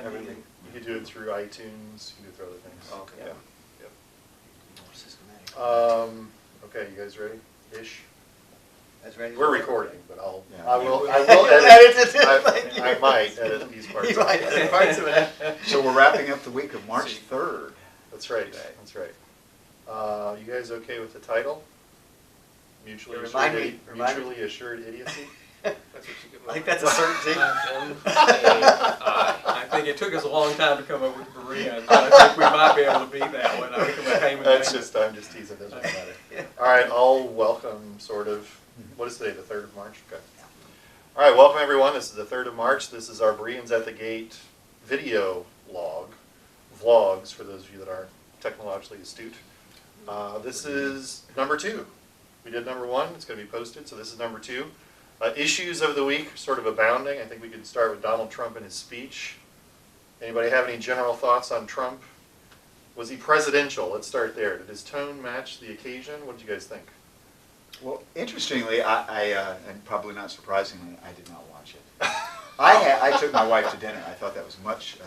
Monday. Everything. You can do it through iTunes. You can do it through other things. Oh, okay. Yeah. More systematic. Yep. Okay, you guys ready? Ish. That's ready. We're recording, but Yeah. I will You'll edit. edit it. I might edit these parts. You might edit parts of it. So we're wrapping up the week of March 3rd. That's right. That's right. You guys okay with the title? Mutually assured idiocy. That's what you get. I think that's a certainty. I think it took us a long time to come up with Bereans. I think we might be able to beat that one. I think it became I'm just teasing. Doesn't matter. All right, I'll welcome sort of. What is today? The 3rd of March. Okay. All right, welcome everyone. This is the 3rd of March. This is our Bereans at the Gate video vlogs for those of you that aren't technologically astute. This is number 2. We did number 1. It's going to be posted, so this is number 2. Issues of the week, sort of abounding. I think we could start with Donald Trump and his speech. Anybody have any general thoughts on Trump? Was he presidential? Let's start there. Did his tone match the occasion? What did you guys think? Well, interestingly, and probably not surprisingly, I did not watch it. I took my wife to dinner. I thought that was much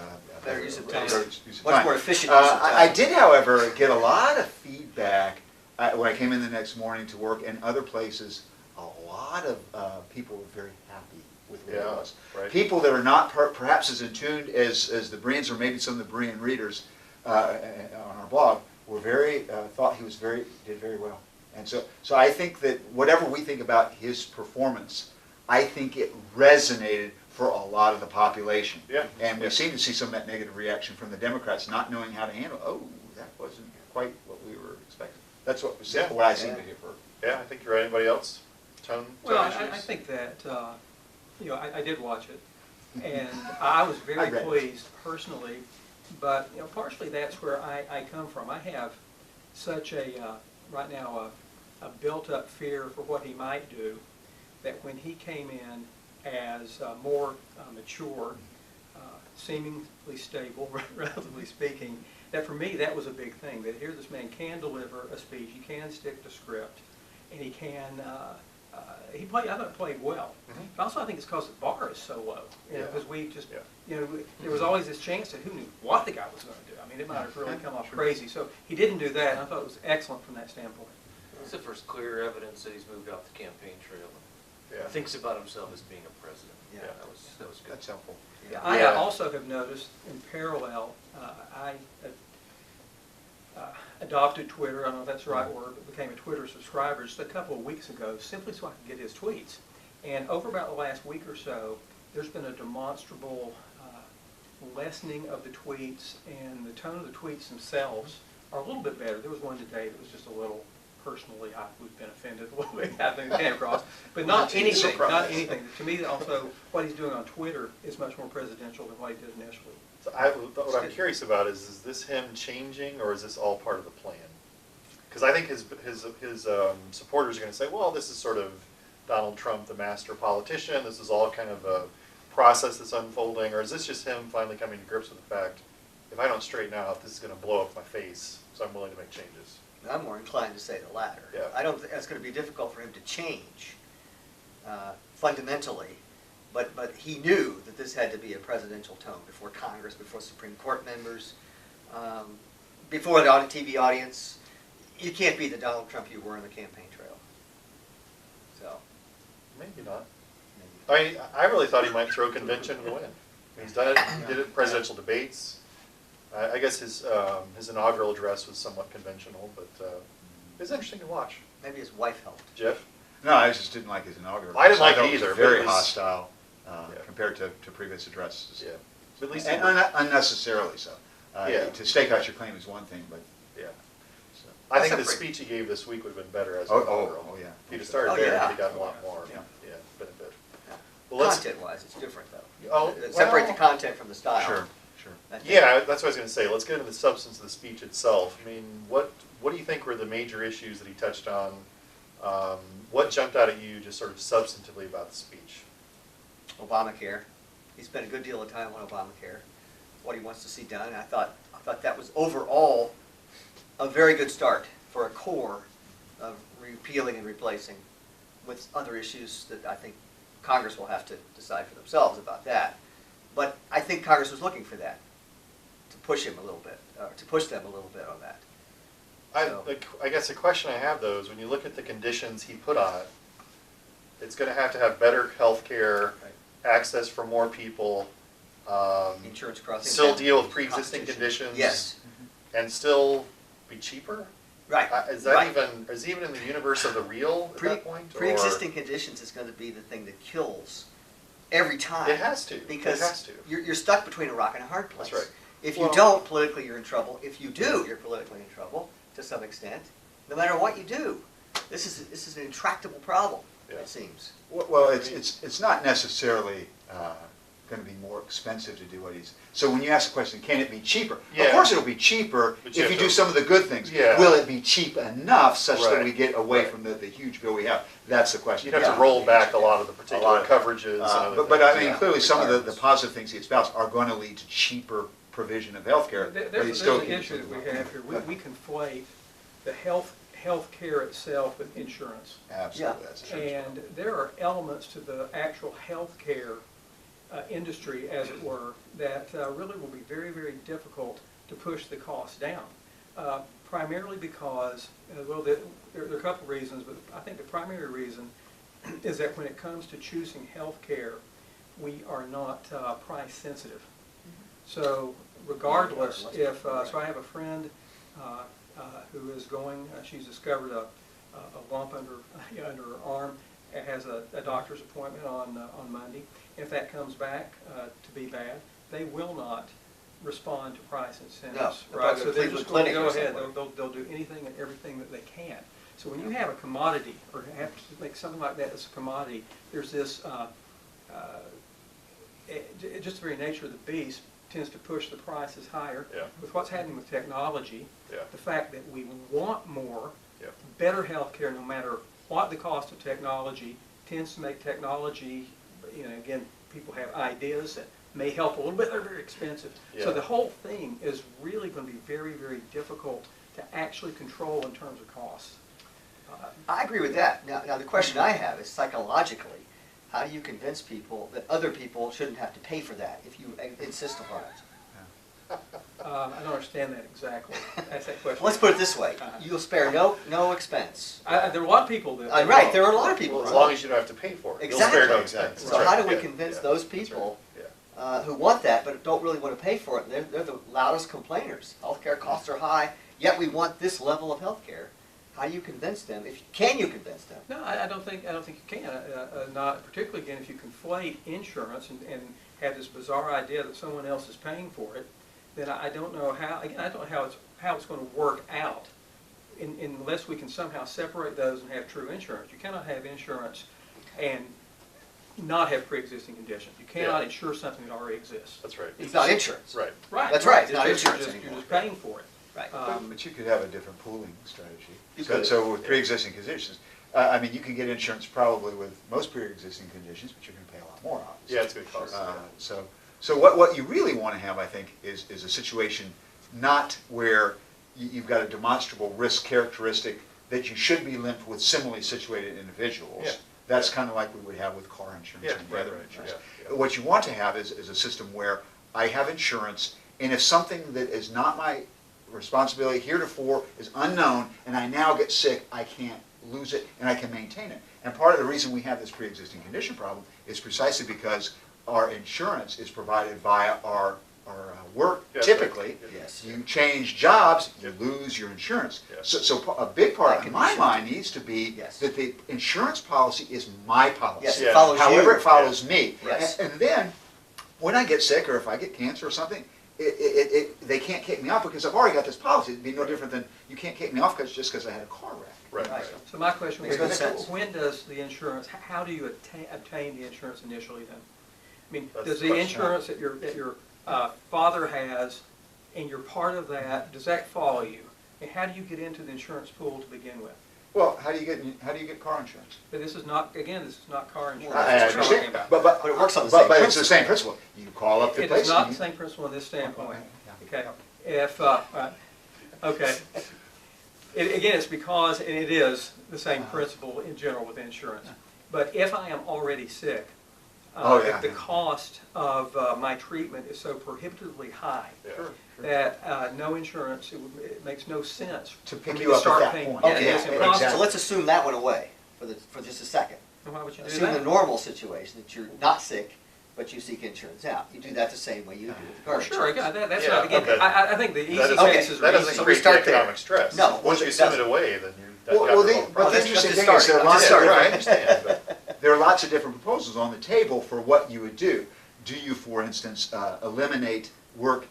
Better use of time. use of Much time. more efficient use of time. I did, however, get a lot of feedback when I came in the next morning to work and other places. A lot of people were very happy with what it was. Right. People that are not perhaps as in tune as the Bereans or maybe some of the Berean readers on our blog were thought he did very well. And so I think that whatever we think about his performance, I think it resonated for a lot of the population. Yeah. And we seem to see some of that negative reaction from the Democrats not knowing how to handle. Oh, that wasn't quite what we were expecting. That's what I seem to hear. Yeah, I think you're right. Anybody else? Tone Well, I issues? think that, I did watch it, and I was very pleased personally, but, partially that's where I come from. I have such right now, a built-up fear for what he might do, that when he came in as more mature, seemingly stable, relatively speaking, that for me that was a big thing, that here this man can deliver a speech, he can stick to script, and he can, I thought he played well. Mm-hmm. But also I think it's because the bar is so low, because we just, Yeah. there was always this chance that who knew what the guy was going to do. I mean, it might have really come off crazy. So he didn't do that, and I thought it was excellent from that standpoint. It's the first clear evidence that he's moved off the campaign trail and Yeah. thinks about himself as being a president. Yeah. That was good. That's helpful. I Yeah. also have noticed in parallel, I adopted Twitter, I don't know if that's the right word, but became a Twitter subscriber just a couple of weeks ago simply so I could get his tweets. And over about the last week or so, there's been a demonstrable lessening of the tweets, and the tone of the tweets themselves are a little bit better. There was one today that was just a little, personally, we've been offended a little bit, I think it came across, but not anything, not anything. To me, also, what he's doing on Twitter is much more presidential than what he did initially. So what I'm curious about is this him changing, or is this all part of the plan? Because I think his supporters are going to say, well, this is sort of Donald Trump, the master politician. This is all kind of a process that's unfolding, or is this just him finally coming to grips with the fact, if I don't straighten out, this is going to blow up my face, so I'm willing to make changes? I'm more inclined to say the latter. Yeah. I don't think that's going to be difficult for him to change fundamentally, but he knew that this had to be a presidential tone before Congress, before Supreme Court members, before the TV audience. You can't be the Donald Trump you were on the campaign trail. So Maybe not. maybe. I really thought he might throw convention and win. He's done it. He did it in presidential debates. I guess his inaugural address was somewhat conventional, but it was interesting to watch. Maybe his wife helped. Jeff? No, I just didn't like his inaugural. I didn't like thought it either, was but very it was- hostile compared to previous addresses. Yeah. At least And unnecessarily so. Yeah. To stake out your claim is one thing, but yeah. so. I think the That's a speech he gave this week would have been better as Oh, an inaugural. yeah. If he'd have started Oh, there, yeah. he'd have gotten a lot more Yeah. benefit. Well, let's, Content-wise, it's different though. Oh, Separate well- the content from the style. Sure. yeah, that's what I was going to say. Let's get into the substance of the speech itself. I mean, what do you think were the major issues that he touched on? What jumped out at you just sort of substantively about the speech? Obamacare. He spent a good deal of time on Obamacare. What he wants to see done. I thought that was overall a very good start for a core of repealing and replacing, with other issues that I think Congress will have to decide for themselves about that. But I think Congress was looking for that, to push him a little bit, to push them a little bit on that. So- I guess the question I have though is when you look at the conditions he put on it, it's going to have better health care, access for more people, Insurance crossing. still deal with pre-existing conditions. Yes. And still be cheaper? Right. Is that right. even in the universe of the real at that point? or- Pre-existing conditions is going to be the thing that kills every time. It has to. Because it has to. You're stuck between a rock and a hard place. That's right. If you Well- don't, politically you're in trouble. If you do, you're politically in trouble to some extent. No matter what you do, this is an intractable problem. Yeah. It seems. Well, it's not necessarily going to be more expensive to do what he's. So when you ask the question, can it be cheaper? Yeah. Of course, it'll be cheaper But if you you have do to- some of the good things. Yeah. Will it be cheap enough such that Right. we get away Right. from the huge bill we have? That's the question. You'd have Yeah. to roll back a lot of the A particular lot of it. coverages. and other But I things, mean, yeah. clearly, some of the Requirements. positive things he espouses are going to lead to cheaper provision of health care. There's but an he's still issue that we have here. We conflate the health care itself with insurance. Absolutely, Yeah. that's true. And there are elements to the actual healthcare industry, as it were, that really will be very, very difficult to push the cost down. Primarily because, well, there are a couple of reasons, but I think the primary reason is that when it comes to choosing healthcare, we are not price sensitive. So regardless, if so, I have a friend who is going. She's discovered a lump under her arm. It has a doctor's appointment on Monday. If that comes back to be bad, they will not respond to price incentives. No, Right? they'll So they're Cleveland just going to Clinic go or ahead. somewhere. They'll do anything and everything that they can. So when you have a commodity, or have to make something like that as a commodity, there's this. Just the very nature of the beast tends to push the prices higher. Yeah. With what's happening with technology, Yeah. the fact that we want more, Yeah. better healthcare, no matter what the cost of technology, tends to make technology, again, people have ideas that may help a little bit, they're very expensive. Yeah. So the whole thing is really going to be very, very difficult to actually control in terms of costs. I agree with that. Now the question I have is psychologically, how do you convince people that other people shouldn't have to pay for that if you insist upon it? I don't understand that exactly. That's that question. Let's put it this way: you'll spare no expense. There are a lot of people that. Right, there are a lot of people. Well, as long as you don't have to pay for it. Exactly. You'll spare no expense. So That's how right. do we Yeah. convince Yeah. those That's people right. Yeah. who want that but don't really want to pay for it? They're the loudest complainers. Healthcare costs are high, yet we want this level of healthcare. How do you convince them? Can you convince them? No, I don't think you can. Not particularly again if you conflate insurance and have this bizarre idea that someone else is paying for it. Then I don't know how. Again, I don't know how it's going to work out, unless we can somehow separate those and have true insurance. You cannot have insurance and not have pre-existing conditions. You cannot Yeah. insure something that already exists. That's right. It's not insurance. Right. Right. That's right, it's not you're insurance just anymore. paying for it. Right. But you could have a different pooling strategy. You So, could. so with pre-existing conditions, I mean, you can get insurance probably with most pre-existing conditions, but you're going to pay a lot more, obviously. Yeah, it's going to cost. So what you really want to have, I think, is a situation not where you've got a demonstrable risk characteristic that you should be linked with similarly situated individuals. Yeah. That's kind of like we would have with car insurance Yeah, and right, weather right, insurance. yeah, yeah. What you want to have is a system where I have insurance, and if something that is not my responsibility heretofore is unknown, and I now get sick, I can't lose it, and I can maintain it. And part of the reason we have this pre-existing condition problem is precisely because our insurance is provided via our work, Yes, typically. right. Yes. You change jobs, you Yep. lose your insurance. Yes. So a big part, That in can my be mind, needs to be Yes. that the insurance policy is my policy. Yes, Yeah. it follows you. However it follows me. Yes. And then, when I get sick, or if I get cancer or something, they can't kick me off because I've already got this policy. It'd be no different than, you can't kick me off just because I had a car wreck. Right. Right. So my question Makes was, good sense. when does the insurance, how do you obtain the insurance initially then? I mean, That's does the the question. insurance that your father has, and you're part of that, does that follow you? And how do you get into the insurance pool to begin with? Well, how do you get car insurance? But this is not car insurance. Well, I That's what we're talking understand, about. but it works on the but same it's the same principle. You call up the It place. is not and the same principle in this standpoint. Yeah. Okay, if, okay. Again, it's because, and it is the same principle in general with insurance. But if I am already sick, Oh, yeah. The cost of my treatment is so prohibitively high Yeah. Sure. that no insurance, it makes no sense To for pick me you to up at start that paying. point. Okay, It's Yeah, impossible. exactly. so let's assume that went away for just a second. Why would you do Assume the that? normal situation, that you're not sick, but you seek insurance out. You do that the same way you do with the car Well, sure, insurance. again, that's Yeah, not, again, okay. I think the easy That doesn't- cases That are doesn't easy. So we create the start there. economic stress. No, Once you it assume it doesn't. away, then you, Well, got well, your the- own but problem. the That's interesting just thing is starting. there are I'm lots just of starting. Right, I different, understand, but. there are lots of different proposals on the table for what you would do. Do you, for instance, eliminate work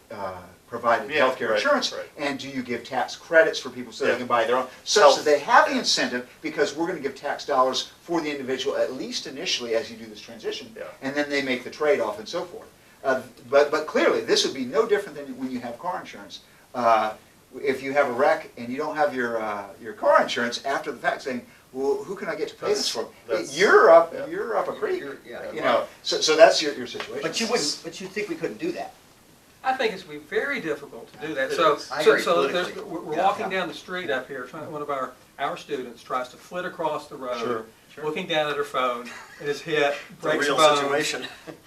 provided Yeah, healthcare right, insurance? right. And do you give tax credits for people so Yeah. they can buy their own? Such Health, that they have the yeah. incentive, because we're gonna give tax dollars for the individual, at least initially, as you do this transition. Yeah. And then they make the trade-off and so forth. But clearly, this would be no different than when you have car insurance. If you have a wreck and you don't have your car insurance, after the fact saying, well, who can I get to pay this for? That's- You're up yeah. a creek. Yeah, You know, so that's your situation. But you wouldn't, but you think we couldn't do that? I think it's going to be very difficult to do that. It So, is. I so, agree so there's, politically. we're Yeah, walking yeah. down the street up here, one of our students tries to flit across the road, Sure. looking down at her phone, and is hit, It's a breaks real bones. situation.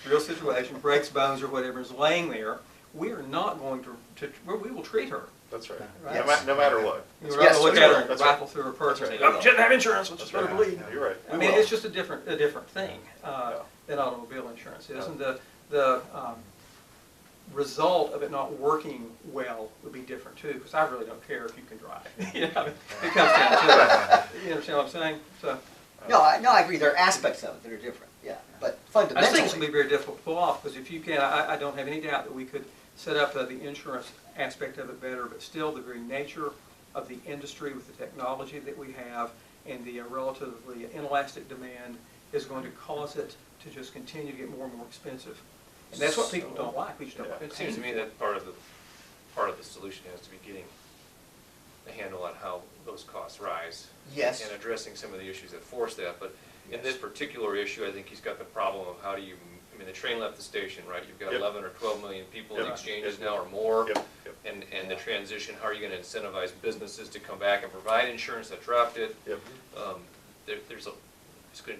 Real situation, breaks bones or whatever, is laying there. We are not going we will treat her. That's right. Right. No matter what. We're not Yes, going to look that's at her right. and That's right. rifle through her purse and That's say, right. oh, she doesn't have insurance, let's just let her right. bleed. Yeah, you're right. I mean, it's just a different thing Yeah. than automobile insurance. It isn't the result of it not working well would be different too, because I really don't care if you can drive. You know, it comes down to it. You understand what I'm saying? So No, I agree. There are aspects of it that are different. Yeah, but I just think it's going to fundamentally, be very difficult to pull off, because if you can, I don't have any doubt that we could set up the insurance aspect of it better, but still the very nature of the industry with the technology that we have and the relatively inelastic demand is going to cause it to just continue to get more and more expensive. And that's what people don't like. We just don't Yeah. like It seems to me that part of the solution has to be getting a handle on how those costs rise. yes. And addressing some of the issues that force that, but in this particular issue, I think he's got the problem of how do you, I mean, the train left the station, right? You've got Yep. 11 or 12 million people in Yep. exchanges Yep. now or more. Yep, yep. And the transition, how are you gonna incentivize businesses to come back and provide insurance that dropped it? Yep. It's gonna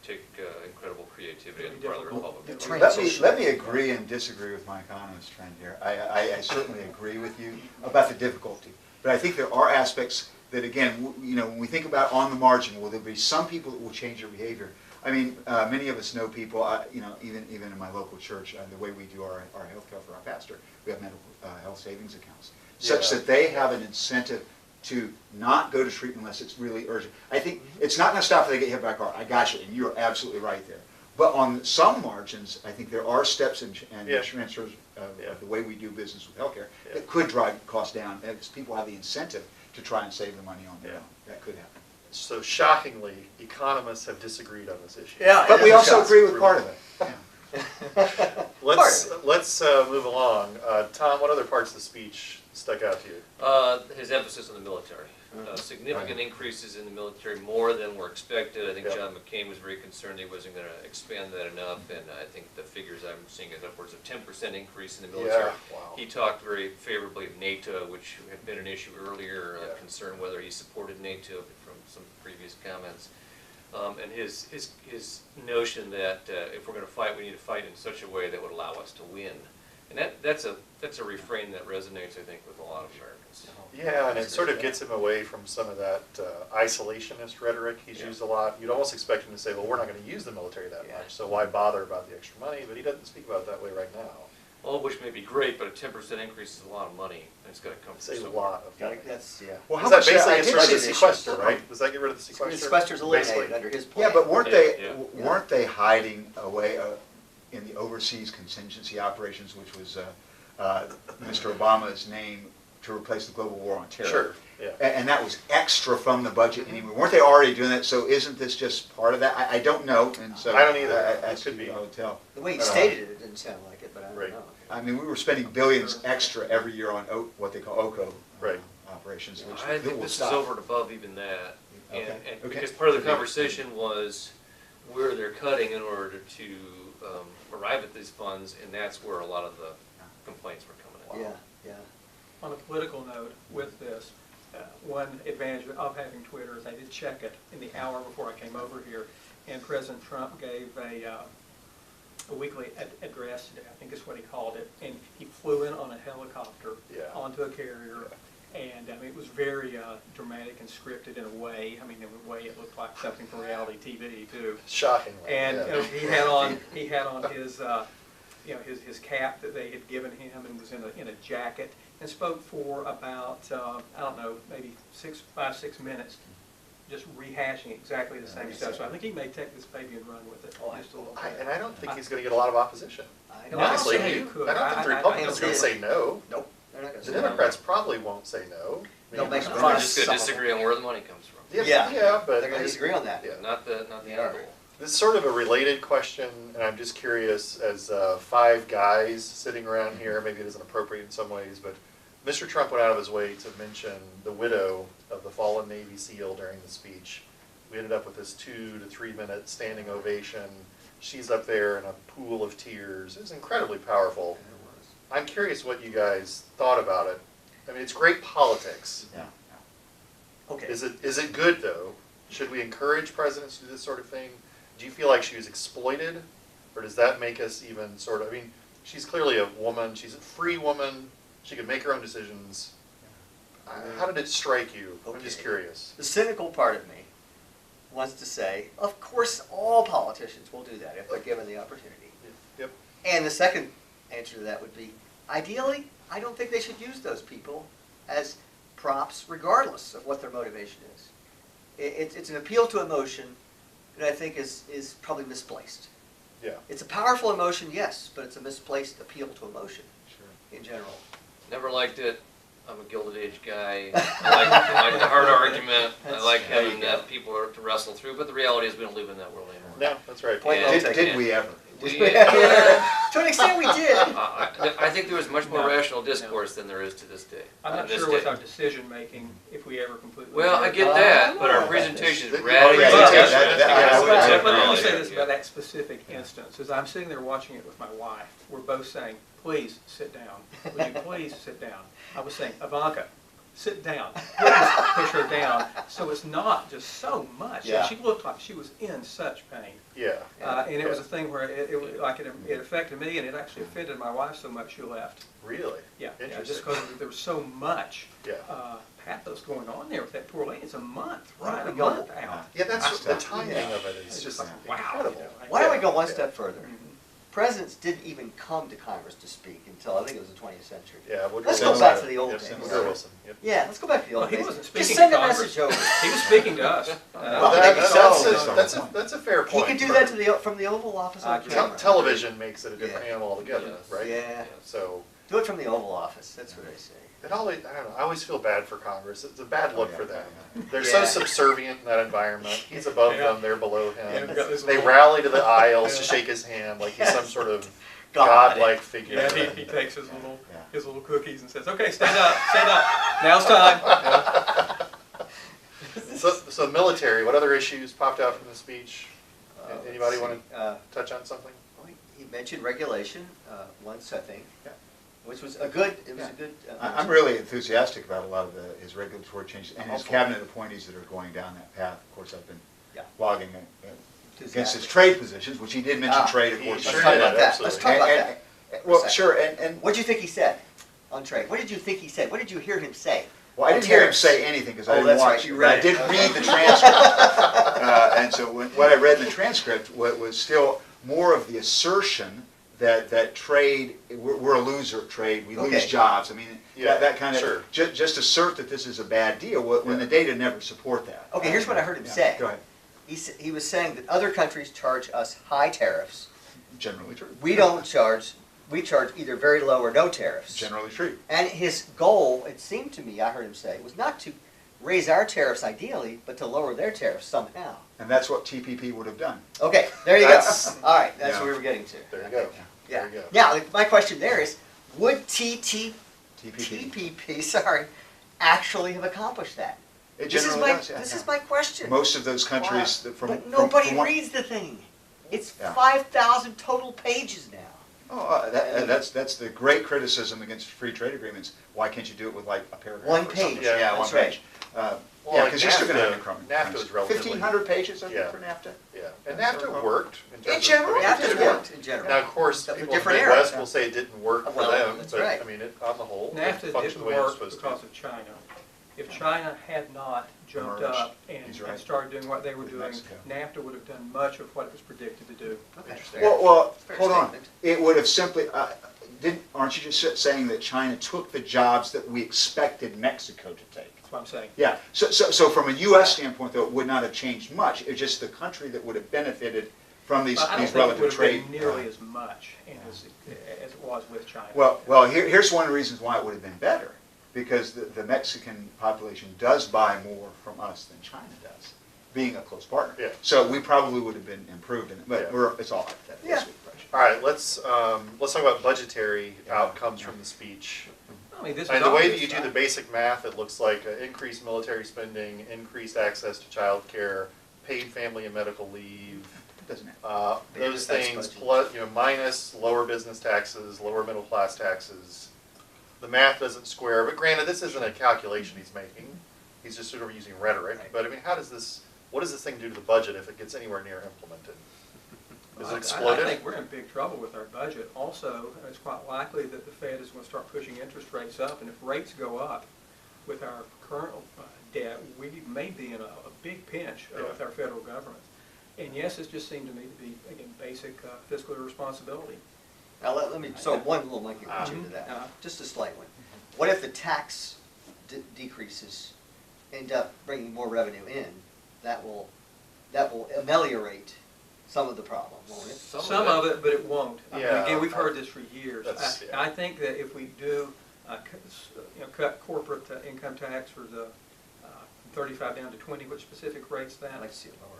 take incredible creativity on the part of the Difficult. Republicans. Let me agree and disagree with my economist friend here. I certainly agree with you about the difficulty. But I think there are aspects that, again, you know, when we think about on the margin, will there be some people that will change their behavior? I mean, many of us know people, you know, even in my local church, the way we do our health care for our pastor, we have mental health savings accounts, such Yeah. that they have an incentive to not go to treatment unless it's really urgent. I think it's not going to stop if they get hit by a car. I got you, and you're absolutely right there. But on some margins, I think there are steps and Yeah. transfers Yeah. of the way we do business with healthcare Yeah. that could drive costs down, as people have the incentive to try and save the money on their Yeah. own. That could happen. So shockingly, economists have disagreed on this issue. Yeah, But it we is a also shock. agree with part of it. Yeah. Let's move along. Tom, what other parts of the speech stuck out to you? His emphasis on the military. Significant increases in the military, more than were expected. I think Yep. John McCain was very concerned he wasn't going to expand that enough, and I think the figures I'm seeing is upwards of 10% increase in the military. Yeah, wow. He talked very favorably of NATO, which had been an issue earlier, Yeah. concern whether he supported NATO from some previous comments. And his notion that if we're going to fight, we need to fight in such a way that would allow us to win. And that's a refrain that resonates, I think, with a lot of Americans. Yeah, and it sort of gets him away from some of that isolationist rhetoric he's Yeah. used a lot. You'd almost expect him to say, well, we're not going to use the military that Yeah. much, so why bother about the extra money? But he doesn't speak about it that way right now. All of which may be great, but a 10% increase is a lot of money, and it's got to come from It's a somewhere. lot of money. That's, yeah. Well, Is that much- basically I gets did rid of the see- sequester, right? Does that get rid of the sequester? Sequester's eliminated Basically. under his plan. Yeah, but weren't they, Yeah. weren't they hiding away in the overseas contingency operations, which was Mr. Obama's name to replace the global war on terror? Sure, yeah. And that was extra from the budget anyway. Weren't they already doing that? So isn't this just part of that? I don't know, and so. I don't either. I It could be. would tell. The way he But, stated it, it didn't sound like it, but I don't Right. know. I mean, we were spending billions extra every year on what they call OCO Right. operations, which I think will this is stop. over and above even that. And, Okay. and Okay. because part of the conversation was where they're cutting in order to arrive at these funds, and that's where a lot of the complaints were coming in. Yeah, yeah. On a political note with this, one advantage of having Twitter is I did check it in the hour before I came over here, and President Trump gave a a weekly address today, I think is what he called it, and he flew in on a helicopter Yeah. onto a carrier, and I mean, it was very dramatic and scripted in a way. I mean, in a way, it looked like something from reality TV too. Shockingly. And yeah. he had on his his cap that they had given him, and was in a jacket, and spoke for about I don't know, maybe 5-6 minutes, just rehashing exactly the same stuff. So I think he may take this baby and run with it. Just a little bit. And I don't think he's going to get a lot of opposition. I No, don't Honestly, think do he you? could. I don't think the I Republicans are don't going to see say no. Nope. They're not gonna The say Democrats probably won't say no. They'll make We're fun of just gonna some of disagree on where the money comes from. Yeah. but They're gonna disagree on that. Yeah. Not the They end are. goal. This is sort of a related question, and I'm just curious, as 5 guys sitting around here, maybe it isn't appropriate in some ways, but Mr. Trump went out of his way to mention the widow of the fallen Navy SEAL during the speech. We ended up with this 2 to 3 minute standing ovation. She's up there in a pool of tears. It was incredibly powerful. I'm curious what you guys thought about it. I mean, it's great politics. Yeah. Okay. Is it good though? Should we encourage presidents to do this sort of thing? Do you feel like she was exploited, or does that make us even sort of? I mean, she's clearly a woman. She's a free woman. She can make her own decisions. How did it strike you? I'm just Okay. curious. The cynical part of me wants to say, of course, all politicians will do that if they're given the opportunity. Yep. And the second answer to that would be, ideally, I don't think they should use those people as props, regardless of what their motivation is. It's an appeal to emotion that I think is probably misplaced. Yeah. It's a powerful emotion, yes, but it's a misplaced appeal to emotion Sure. in general. Never liked it. I'm a Gilded Age guy. I like the hard argument. I like There you having go. people to wrestle through. But the reality is we don't live in that world anymore. No, that's right. Point Yeah. well Did taken. we ever? To an extent, we did. I think there was much more No. rational discourse than there is to this day. I'm on not this sure with day. our decision making if we ever completely. Well, I did. get I that, know but our about presentation is this. radically Yeah, different. I would- But let me Technology, say this yeah. about that specific instance, as I'm sitting there watching it with my wife, we're both saying, please sit down. Would you please sit down? I was saying, Ivanka, sit down. Please push her down. So it's not just so much. Yeah. She looked like she was in such pain. Yeah. And it was a thing where it affected me, and it actually offended my wife so much she left. Really? Yeah, just Interesting. because there was so much Yeah. pathos going on there with that poor lady. It's a month, right? we A go. month out. Yeah, that's That's the tough. timing Yeah. of it It's is just just like, wow. incredible. you know, Why don't we Yeah. go one Yeah. step further? Mhm. Presidents didn't even come to Congress to speak until I think it was the 20th century. Yeah, Woodrow Let's go Wilson. back to the old Yep, days. Woodrow Wilson. Yep. Yeah, let's go back to the Well, old he days. wasn't Just speaking send to a Congress. message over. He was speaking to us. Well, That- maybe that's, so. that's a fair He point. could do that from the Oval Office on Tel- camera. Television makes it a different Yeah. animal altogether, Yes. right? Yeah, So do it from the Oval Office. That's what I say. it always, I don't know, I always feel bad for Congress. It's a bad look Oh, yeah, for them. yeah, They're Yeah. so subservient in that environment. He's above Yeah. them, they're below Yeah, him. we've got this They little- rally to the aisles to shake his hand like he's some sort of God. godlike figure. Yeah, he takes his Yeah. little cookies and says, "Okay, stand up, stand up. Now's time." So military, what other issues popped out from the speech? Anybody Let's want see. to touch on something? He mentioned regulation once, I think, Yeah. which was a good. It was Yeah. a good. I'm really enthusiastic about a lot of his regulatory changes and his Hopeful. cabinet appointees that are going down that path. Of course, I've been Yeah. blogging against his Enthusiastic. trade positions, which he did mention Ah, trade, of he course. sure Let's talk did, about that. absolutely. Let's talk about And- that. Well, For a sure, and What did you think he said on trade? What did you think he said? What did you hear him say? well, I didn't hear him say anything because I Oh, didn't that's watch. right, you but read I it. did read the transcript, and so what I read in the transcript was still more of the assertion that trade, we're a loser at trade, we lose Okay. jobs. I mean, Yeah, that kind of sure. just assert that this is a bad deal when Yeah. the data never support that. Okay, here's what I heard him Yeah, say. Go ahead. He was saying that other countries charge us high tariffs. Generally true. We don't charge. We charge either very low or no tariffs. Generally true. And his goal, it seemed to me, I heard him say, was not to raise our tariffs ideally, but to lower their tariffs somehow. And that's what TPP would have done. Okay, there you go. That's- All right, that's Yeah. what we were getting to. There you go. Yeah. There you go. Now, my question there is, would TPP. TPP, actually have accomplished that? It This is generally my does, yeah. this is my question. Most of those countries Wow. that from But nobody from what- reads the thing. It's Yeah. 5,000 total pages now. Oh, that's the great criticism against free trade agreements. Why can't you do it with like a paragraph? One or something? page, Yeah, that's one right. page. Well, Yeah, like because you're still going to have NAFTA- your crumb. NAFTA is relatively- 1,500 pages, I think, Yeah. for NAFTA. Yeah, and NAFTA worked. In general, I mean, NAFTA it worked in general. Now, of course, That was a people in the different era. Midwest will say it didn't work for Well, them, that's but, right. I mean, on the whole, it NAFTA functioned didn't the way it was work supposed to. because of China. If China had not jumped Emerged. up and He's right. and started doing what they were With doing, Mexico. NAFTA would have done much of what it was predicted to do. Okay. Well, Fair hold on. statement. It would have simply, aren't you just saying that China took the jobs that we expected Mexico to take? That's what I'm saying. Yeah, so from a U.S. standpoint, though, it would not have changed much. It's just the country that would have benefited from these But I don't these think it relative would have trade. been nearly as much as it was with China. Well, here's one of the reasons why it would have been better, because the Mexican population does buy more from us than China does, being a close partner. Yeah. So we probably would have been improved in it, but Yeah. it's all hypothetical. Yeah. All right, let's talk about budgetary outcomes from the speech. I mean, this And is the way that obvious. you do the basic math, it looks like increased military spending, increased access to child care, paid family and medical leave, Doesn't it? those That's things, budget. plus, minus lower business taxes, lower middle class taxes. The math doesn't square, but granted, this isn't a calculation he's making. He's just sort of using rhetoric. Right. But I mean, what does this thing do to the budget if it gets anywhere near implemented? Is it I exploded? think we're in big trouble with our budget. Also, it's quite likely that the Fed is going to start pushing interest rates up, and if rates go up with our current debt, we may be in a big pinch with our federal government. And yes, it just seemed to me to be, again, basic fiscal irresponsibility. Now, let me, so one little monkey wrench into that, just a slight one. What if the tax decreases end up bringing more revenue in? That will ameliorate some of the problem, won't it? Some of it, but it won't. I mean, Yeah. again, we've heard this for years. That's- yeah. I think that if we do cut corporate income tax for the from 35 down to 20, which specific rate's I'd that? like to see it lower.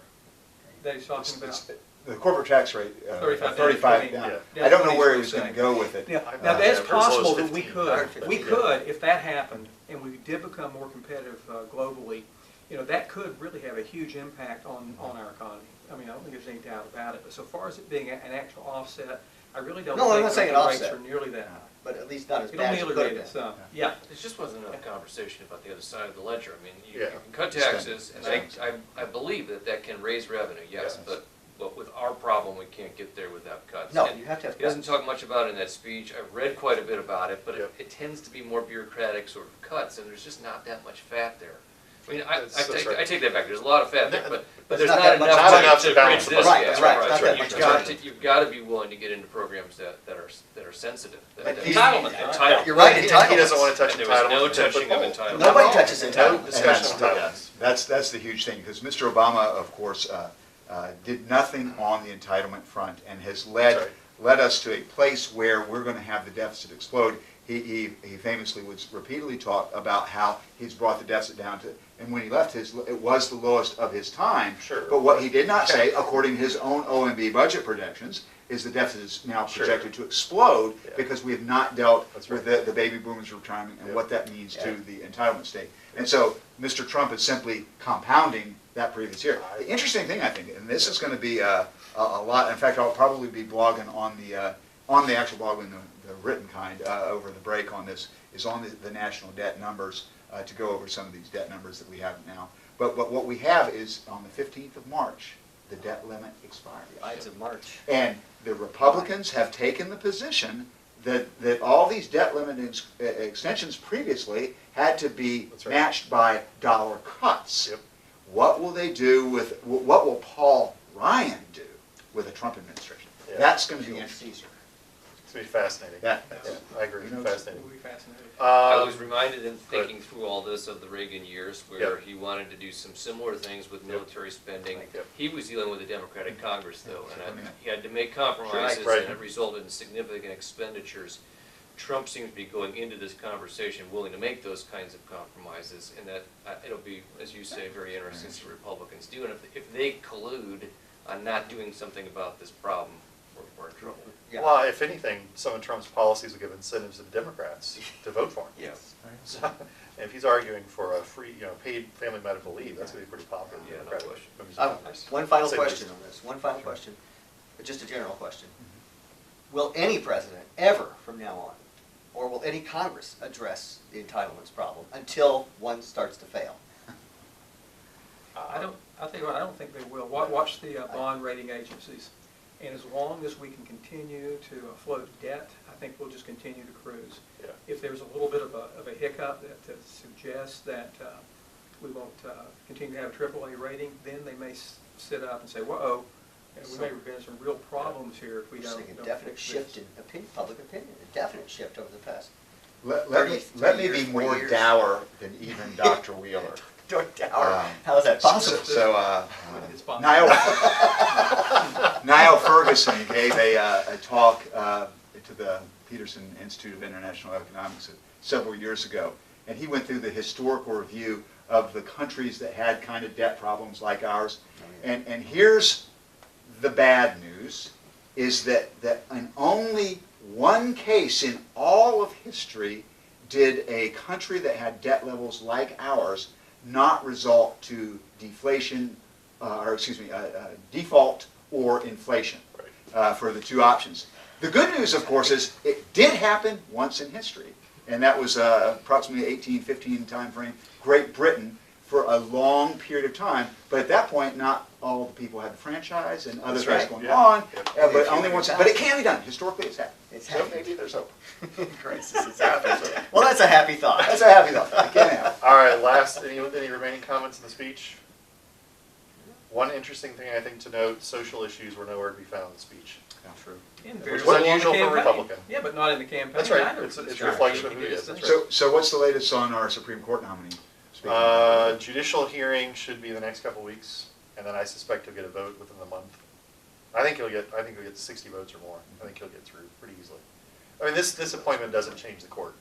That he's talking about? The corporate tax rate, 35 down. Yeah. I don't know where he was 20%. going to go with it. Yeah, I've now heard that's as low as possible that we 15. could, Yeah. if that happened, and we did become more competitive globally, that could really have a huge impact on our economy. I mean, I don't think there's any doubt about it, but so far as it being an actual offset, I really don't No, I'm think not that saying the an rates offset. are nearly that high. But at least not as It bad as it could have ameliorated been. some, yeah. There just wasn't enough conversation about the other side of the ledger. I mean, you Yeah. you can cut taxes, and I believe that can raise revenue, yes, Yes. but with our problem, we can't get there without cuts. No, And you have to have he doesn't cuts. talk much about it in that speech. I've read quite a bit about it, but Yep. it tends to be more bureaucratic sort of cuts, and there's just not that much fat there. I mean, That's right. I take that back, there's a lot of fat there, but But there's not not that much enough Not enough to to balance bridge the this budget. gap. That's right, not that You've much got budget. to, you've got to be willing to get into programs that are sensitive. Like these- Entitlement. You're right, He doesn't entitlements. want to touch And there was entitlements. no in 10-foot touching of pole. entitlements. Nobody touches No entitlements. discussion of And entitlements. that's the huge thing, because Mr. Obama, of course, did nothing on the entitlement front and has That's right. led us to a place where we're going to have the deficit explode. He famously would repeatedly talk about how he's brought the deficit down to, and when he left, it was the lowest of his time. Sure. But what he did not say, according to his own OMB budget projections, is the deficit is now Sure. projected to explode Yeah. because we have not dealt That's with right. the baby boomers retirement and Yep. what that means to Yeah. the entitlement state. And so Mr. Trump is simply compounding that previous year. The interesting thing, I think, and this is going to be a lot, in fact, I'll probably be blogging on the actual blog in the written kind over the break on this, is on the national debt numbers, to go over some of these debt numbers that we have now. But what we have is on the 15th of March, the debt limit expires. Ides of March. And the Republicans have taken the position that all these debt limit extensions previously had to be That's right. matched by dollar cuts. Yep. What will they do with, what will Paul Ryan do with the Trump administration? Yeah. That's going to be Julius interesting. Caesar. It's going to be fascinating. Yeah. I agree, Who knows? fascinating. We'll be fascinated. I was reminded in thinking through all this of the Reagan years, where Yep. he wanted to do some similar things with military spending. Yep. He was dealing with a Democratic Congress, though, and Yeah. he had to make compromises, Right. and it resulted in significant expenditures. Trump seems to be going into this conversation willing to make those kinds of compromises, and that it'll be, as you say, very interesting to see what Republicans do. And if they collude on not doing something about this problem, we're in trouble. Yeah. Well, if anything, some of Trump's policies will give incentives to the Democrats to vote for him. Yes. So, if he's arguing for a free, paid family medical leave, that's going to be pretty popular in Yeah, no Democratic question. members of Congress. One final Say question least. on this, one final question, just a general question. will any president ever from now on, or will any Congress address the entitlements problem until one starts to fail? I'll tell you what, I don't think they will. Watch the bond rating agencies. And as long as we can continue to float debt, I think we'll just continue to cruise. Yeah. If there's a little bit of a hiccup that suggests that we won't continue to have a AAA rating, then they may sit up and say, whoa, we may be in some real problems here if we We're don't seeing a don't definite fix shift this. in opinion, public opinion, a definite shift over the past. Let 33 me be years, 40 more years. dour than even Dr. Wheeler. Don't doubt. Um, How is that possible? It's possible. Niall Ferguson gave a talk to the Peterson Institute of International Economics several years ago, and he went through the historical review of the countries that had kind of debt problems like ours. And here's the bad news, is that in only one case in all of history did a country that had debt levels like ours not result to deflation, default or inflation for the two options. The good news, of course, is it did happen once in history, and that was approximately 1815 time frame, Great Britain, for a long period of time. But at that point, not all the people had the franchise and other That's things right, going yeah. on, Yep. but only once. But it can be done. Historically, it's happened. It's So happening. maybe there's hope. Crisis is happening. Well, that's a happy thought. That's a happy thought. It can happen. All right, last, any remaining comments in the speech? One interesting thing I think to note, social issues were nowhere to be found in the speech. True. And Which very is little in the unusual for a campaign. Republican. Yeah, but not in the campaign. That's right. either. It's a It's reflection of he who he did is. his That's thing. right. So what's the latest on our Supreme Court nominee? Speaking of- Judicial hearing should be the next couple of weeks, and then I suspect he'll get a vote within the month. I think he'll get 60 votes or more. I think he'll get through pretty easily. I mean, this appointment doesn't change the court.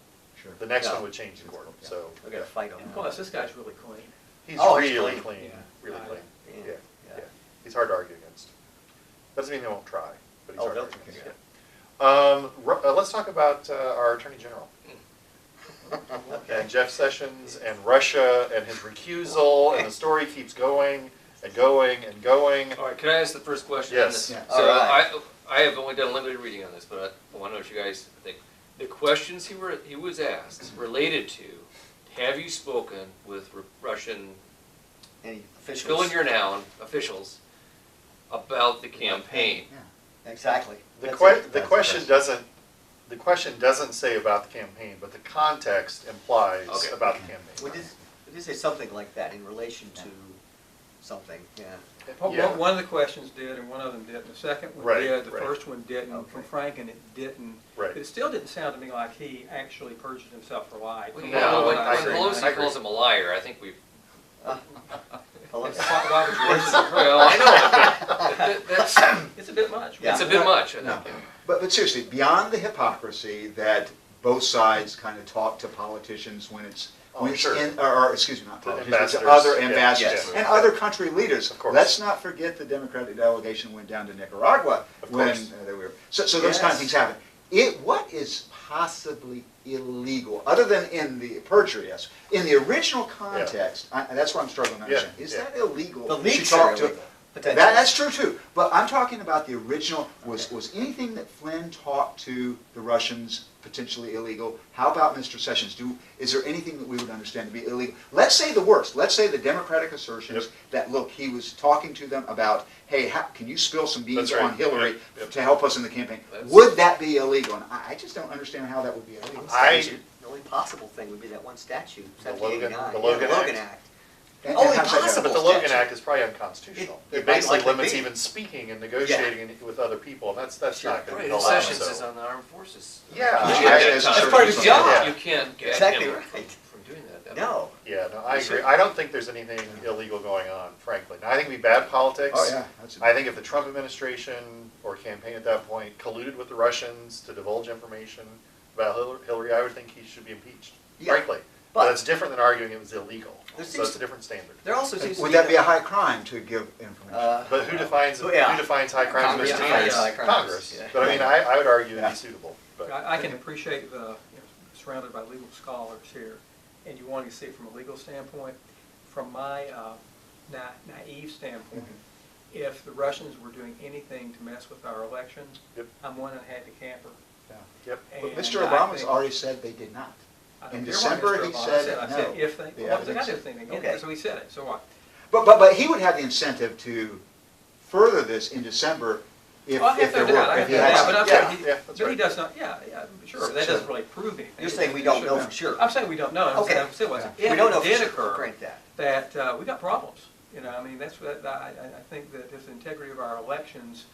Sure. The next No. one would change the court, so. We're gonna fight on And that. plus, this guy's really clean. He's Oh, he's really clean. clean, Yeah. really I- clean. yeah, Yeah, yeah. yeah. He's hard to argue against. Doesn't mean they won't try, but he's Oh, hard to they'll argue try. against. Let's talk about our Attorney General. Okay. And Jeff Sessions and Russia and his recusal, and the story keeps going and going and going. All right, can I ask the first question? Yes. Yeah. So All right. I have only done limited reading on this, but I want to know what you guys think. The questions he was asked related to, have you spoken with Russian, Any officials? fill in your noun, officials, about the campaign? Yeah. Exactly. The That's que- it. the question doesn't say about the campaign, but the context implies Okay. about the We campaign. did say something like that in relation to something, yeah. Yeah. One of the questions did, and one of them didn't. The second one Right, did, the right. first one didn't. Okay. From Franken, it didn't. Right. But it still didn't sound to me like he actually perjured himself for life. Well, From no, what when I agree. read. I Pelosi agree. calls him a liar, I think we've, Why would you listen to her? well, I know, but that's, It's a bit much. Yeah. it's a bit much, I No. think. But seriously, beyond the hypocrisy that both sides kind of talk to politicians when it's Oh, sure. or excuse me, not The politicians, but to ambassadors, other yeah, ambassadors yes. and other country leaders. Of course. Let's not forget the Democratic delegation went down to Nicaragua Of when course. they were. So those kind of Yes. things happen. What is possibly illegal, other than in the perjury, yes, in the original context? That's what I'm struggling to Yeah, understand. Is yeah. that illegal? The to leaks talk are to- illegal, potentially. That's true too, but I'm talking about the original, was anything that Flynn talked to the Russians potentially illegal? How about Mr. Sessions? Is there anything that we would understand to be illegal? Let's say the worst, let's say the Democratic assertions Yep. that, look, he was talking to them about, hey, can you spill some beans That's right. on Hillary Yep, yep. to help us in the campaign? That's- Would that be illegal? And I just don't understand how that would be illegal. The only possible thing would be that one statute, The Logan- 1789. the Yeah, Logan the Logan Act. Act. And Only how's that possible. But the Logan statute. Act is probably unconstitutional. It It might basically likely limits be. even speaking and negotiating with other people, and that's Sure. not going Right, to be and allowed. Sessions so. is on the armed forces. Yeah, You I- can't get as a time. That's part of his You job. can't- You can't get Exactly him right. from doing that. No. Yeah, no, I Sure. agree. I don't think there's anything illegal going on, frankly. Now, I think it'd be bad politics. Oh, yeah. That's I think if the Trump administration or campaign at that point colluded with the Russians to divulge information about Hillary, I would think he should be impeached, Yeah, frankly. but- But it's different than arguing it was illegal. There So seems it's a different standard. There also seems to Would be that be a high crime to give information? But who defines yeah. who defines high crimes Congress and defines misdemeanors? high crimes, Congress. yeah. But I mean, I would argue it'd Yeah. be suitable. But I can appreciate surrounded by legal scholars here, and you want to see it from a legal standpoint. From my naive standpoint, if the Russians were doing anything to mess with our elections, Yep. I'm one unhappy camper. Yeah. Yep. But And Mr. I Obama's think- already said they did not. I don't In care what December, Mr. he Obama said I said no. if they, The well, they got evidence- to do thing again, Okay. so he said it, so what? But he would have the incentive to further this in December if, Well, I have if there no doubt, were. I If have he no had doubt, some- but I'm Yeah, saying, yeah, that's but he right. does not, yeah, sure, that Sure. doesn't really prove anything. You're saying we It don't should know not. for sure. I'm saying we don't know, Okay. I'm saying what's, We if don't know it for did sure. occur, Grant that. that we got problems. You know, I mean, that's what, I think that if the integrity of our elections,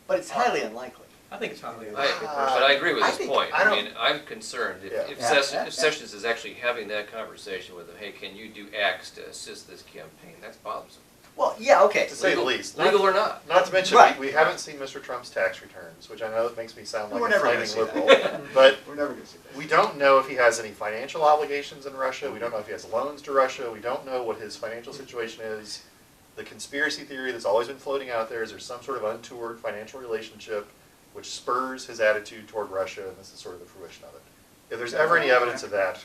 But it's highly unlikely. I think it's highly But unlikely. I agree with I his think- point. I I don't- mean, I'm concerned if, Yeah. if Yeah. Sessions, if Sessions is actually having that conversation with them, hey, can you do X to assist this campaign? That's bothersome. Well, yeah, okay. To say the least. Legal or not. Not to mention, Right. we haven't seen Mr. Trump's tax returns, which I know it makes me sound like We're a never gonna flaming see liberal. But We're never going to see that. we don't know if he has any financial obligations in Russia. We don't know if he has loans to Russia. We don't know what his financial situation is. The conspiracy theory that's always been floating out there is there's some sort of untoward financial relationship which spurs his attitude toward Russia, and this is sort of the fruition of it. If there's ever any evidence of that,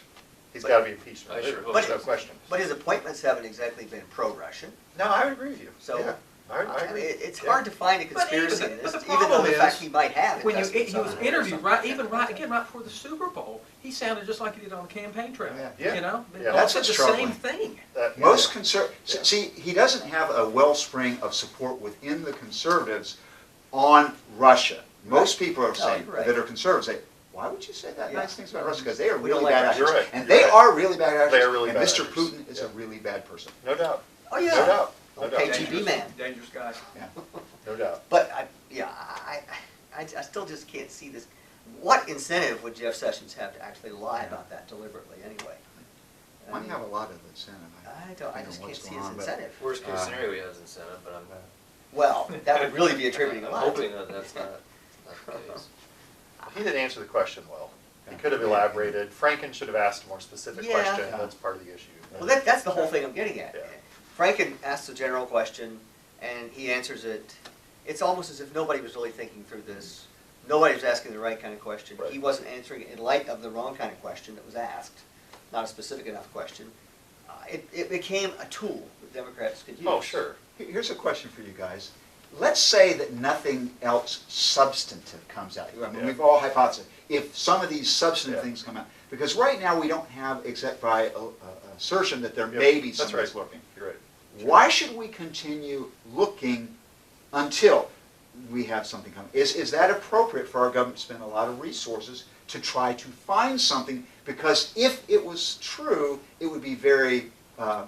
he's got to be impeached. I sure hope There's so. no question. But his appointments haven't exactly been pro-Russian. No, I would agree with you. So, Yeah, I I agree. mean, it's Yeah. hard to find a But even conspiracy the- in but this, the even though problem the fact is, he might have When he investments was on it or interviewed, something. right, even right before the Super Bowl, he sounded just like he did on the campaign trail. Yeah. You know, Yeah. That's said what's the troubling. same thing. Most Yeah. see, he doesn't have a wellspring of support within the conservatives on Russia. Most people are saying, you're right. that are conservatives, say, why would you say that Yeah. nice things about Russia? Because they are We don't really like bad Russia. actors. You're right. And You're they right. are really bad actors. They are really and bad Mr. actors. Putin is Yeah. a really bad person. No doubt. Oh, yeah. No doubt. No Okay, doubt. KGB man. Dangerous guy. Yeah. No doubt. But, I still just can't see this. What incentive would Jeff Sessions have to actually lie about that deliberately anyway? I Might mean, have a lot of incentive. I don't just know can't what's see going his on, but- incentive. Worst case scenario, he has incentive, but I'm Well, that would really be attributing a I'm lot. hoping that that's not the case. He didn't answer the question well. He Yeah. could have elaborated. Franken should have asked a more specific Yeah. question. Yeah. That's part of the issue. Well, that's the whole thing I'm getting at. Yeah. Franken asks a general question, and he answers it. It's almost as if nobody was really thinking through this. Nobody was asking the right kind of question. Right. He wasn't answering it in light of the wrong kind of question that was asked, not a specific enough question. It became a tool that Democrats could use. Oh, sure. Here's a question for you guys. Let's say that nothing else substantive comes out. I mean, Yeah. we've all hypothesized. If some of these substantive Yeah. things come out, because right now we don't have, except by assertion that there Yep, may be that's somebody's right. looking. You're right. Why should we continue looking until we have something coming? Is that appropriate for our government to spend a lot of resources to try to find something? Because if it was true, it would be very,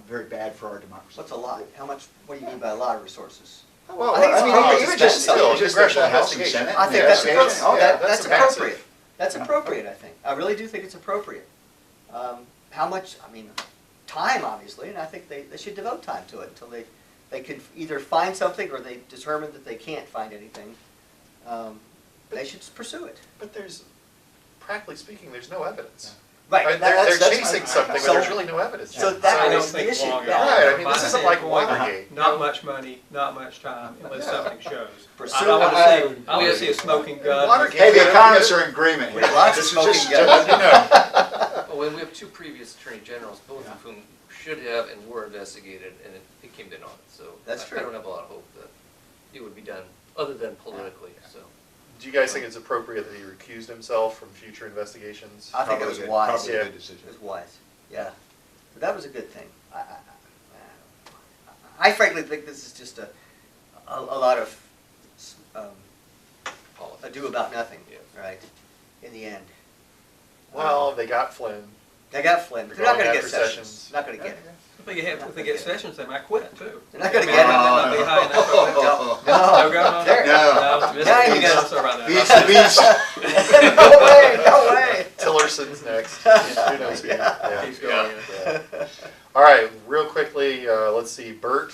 very bad for our democracy. What's a lot? How much? What do you mean by a lot of resources? Well, I think it's appropriate even to just spend something. just Congressional the House and investigation. Senate I think and that's investigation. appropriate. Oh, yeah, That's that's appropriate. That's Yeah. appropriate, I think. I really do think it's appropriate. How much, I mean, time, obviously, and I think they should devote time to it until they can either find something or they determine that they can't find anything. They should pursue it. But there's, practically speaking, there's no evidence. Right. I mean, that's- they're that's- chasing something, but so- there's really no evidence. So Yeah. that I don't was the think issue. long Yeah. Right, I mean, My this isn't like standpoint, Watergate. Not much money, not much time, unless Yeah. something shows. Pursue I want it. to see a smoking gun. Watergate- Hey, the economists are in agreement We here. have lots of This is smoking just- guns. You know. Well, we have two previous attorney generals, both Yeah. of whom should have and were investigated, and it came to naught. So That's I true. don't have a lot of hope that it would be done, other than politically, so. Do you guys think it's appropriate that he recused himself from future investigations? I think it was Probably wise. Probably a Yeah. good decision. It was wise, yeah. But that was a good thing. I frankly think this is just a lot of Politics. ado about nothing, Yes. right, in the end. Well, they got Flynn. They got Flynn, but they're not Going gonna get after Sessions. Sessions. Not gonna get him. If they get Sessions, they might quit too. They're not gonna They get might him. not be high enough. Oh. No, No, go on. There- No, it's Now you Mr. gotta- I'm sorry about Beats that. the beast. no way, no way. Tillerson's next. Who knows who? Yeah. Keeps going. Yeah. All right, real quickly, let's see. Bert,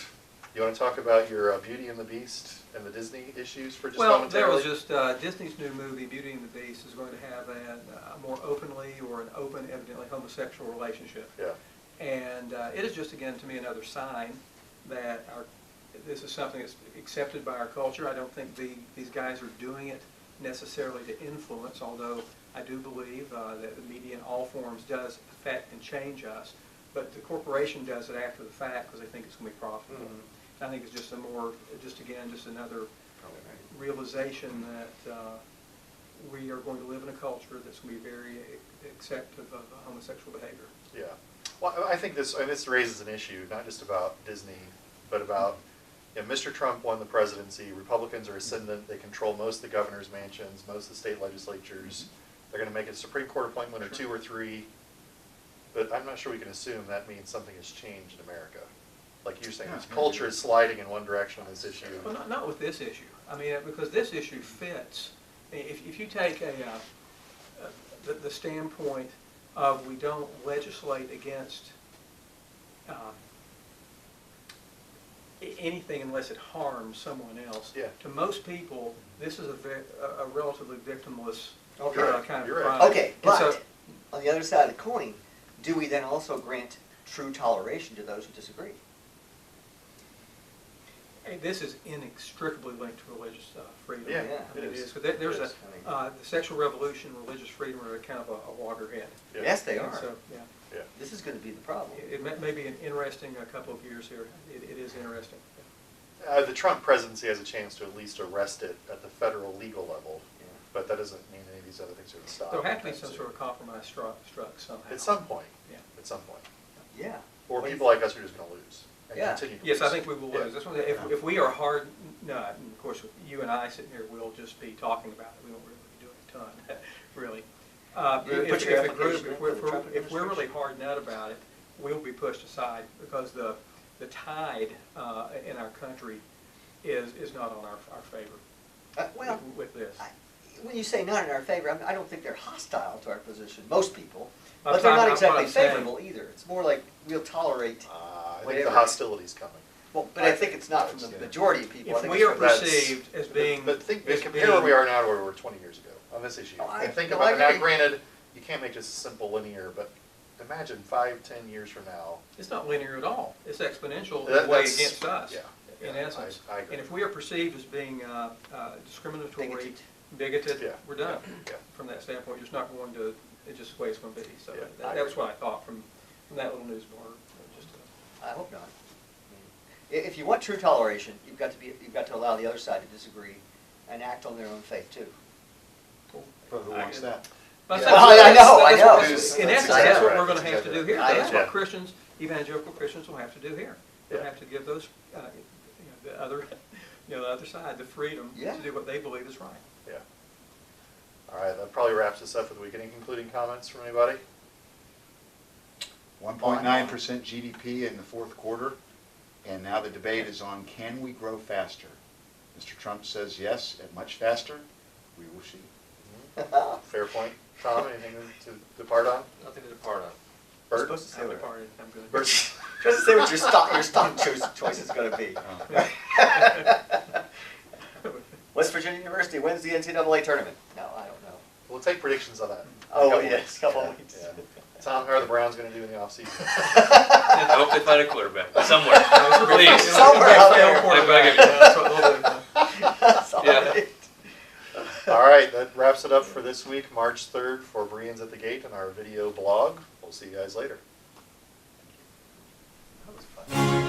you want to talk about your Beauty and the Beast and the Disney issues for just Well, there momentarily? was just, Disney's new movie, Beauty and the Beast, is going to have a more openly or an open, evidently homosexual relationship. Yeah. And it is just, again, to me, another sign that this is something that's accepted by our culture. I don't think these guys are doing it necessarily to influence, although I do believe that the media in all forms does affect and change us. But the corporation does it after the fact because they think it's going to be profitable. I think it's just just another realization that we are going to live in a culture that's going to be very accepting of homosexual behavior. Yeah. Well, I think this raises an issue, not just about Disney, but about, Mr. Trump won the presidency, Republicans are ascendant, they control most of the governor's mansions, most of the state legislatures. They're going to make a Supreme Court appointment or 2 or 3, but I'm not sure we can assume that means something has changed in America. Like you're saying, this culture is sliding in one direction on this issue. Well, not with this issue. I mean, because this issue fits. If you take the standpoint of we don't legislate against anything unless it harms someone else. Yeah. To most people, this is a relatively victimless Okay. kind of You're right. crime. Okay, And so- but on the other side of the coin, do we then also grant true toleration to those who disagree? And this is inextricably linked to religious freedom. Yeah, I mean, it is. But there's It is. the sexual revolution, religious freedom are kind of a loggerhead. Yeah. Yes, they And are. so, yeah, Yeah. This is going to be the problem. it may be an interesting couple of years here. It is interesting. The Trump presidency has a chance to at least arrest it at the federal legal level, Yeah. but that doesn't mean any of these other things are going to stop. There'll have to be some sort of compromise struck somehow. At some point. Yeah. At some point. Yeah. Or Well, people like us are just going to lose and Yeah. continue to Yes, I lose. think we will Yeah. lose. That's one, if we are hard nut, and of course, you and I sitting here will just be talking about it. We won't really be doing a ton, really. You put your If a group, application in if for the we're Trump if we're really administration. hard nut about it, we'll be pushed aside because the tide in our country is not on our favor Well, with this. when you say not in our favor, I don't think they're hostile to our position, most people. I'm But they're saying- not what exactly I'm saying- favorable either. It's more like we'll tolerate, I think whatever. the hostility's coming. well, but I think it's not from the majority of people. I If think we it's are from That's- perceived as being, But think, as compare where we being- are now to where we were 20 years ago on this issue. Oh, And think no, about, I now agree. granted, you can't make just a simple linear, but imagine 5, 10 years from now. it's not linear at all. It's exponential in That- a way that's- against us, yeah, in yeah, essence. I agree. And if we are perceived as being discriminatory, Bigoted. bigoted, Yeah, we're done. yeah. From that standpoint, it's not going to, it's just the way it's going to be. So Yeah, that was what I thought from that little news bar. Just, I hope not. I mean, if you want true toleration, you've got to allow the other side to disagree and act on their own faith too. But who wants that? But Yeah. I know. In That's essence, exactly that's what right. we're going to have to do here. I That's know. what Christians, evangelical Christians will have to do here. They'll Yeah. have to give those, the other, the other side, the freedom Yeah. to do what they believe is right. Yeah. All right, that probably wraps us up for the week. Any concluding comments from anybody? 1.9% GDP in the fourth quarter, and now the debate is on, can we grow faster? Mr. Trump says yes, and much faster. We will see. Fair point. Tom, anything to depart on? Nothing to depart on. You're Bert? supposed to say I'm what, departed. I'm good. Bert? supposed to say what your stock choice is going to be. West Virginia University wins the NCAA tournament. No, I don't know. We'll take predictions on that. Oh, Couple yes, weeks. couple Yeah, weeks. yeah. Tom, how are the Browns going to do in the offseason? I hope they find a quarterback somewhere. Please. Somewhere out there. That's what we'll do. Sorry. All right, that wraps it up for this week, March 3rd, for Bereans at the Gate and our video blog. We'll see you guys later. That was fun.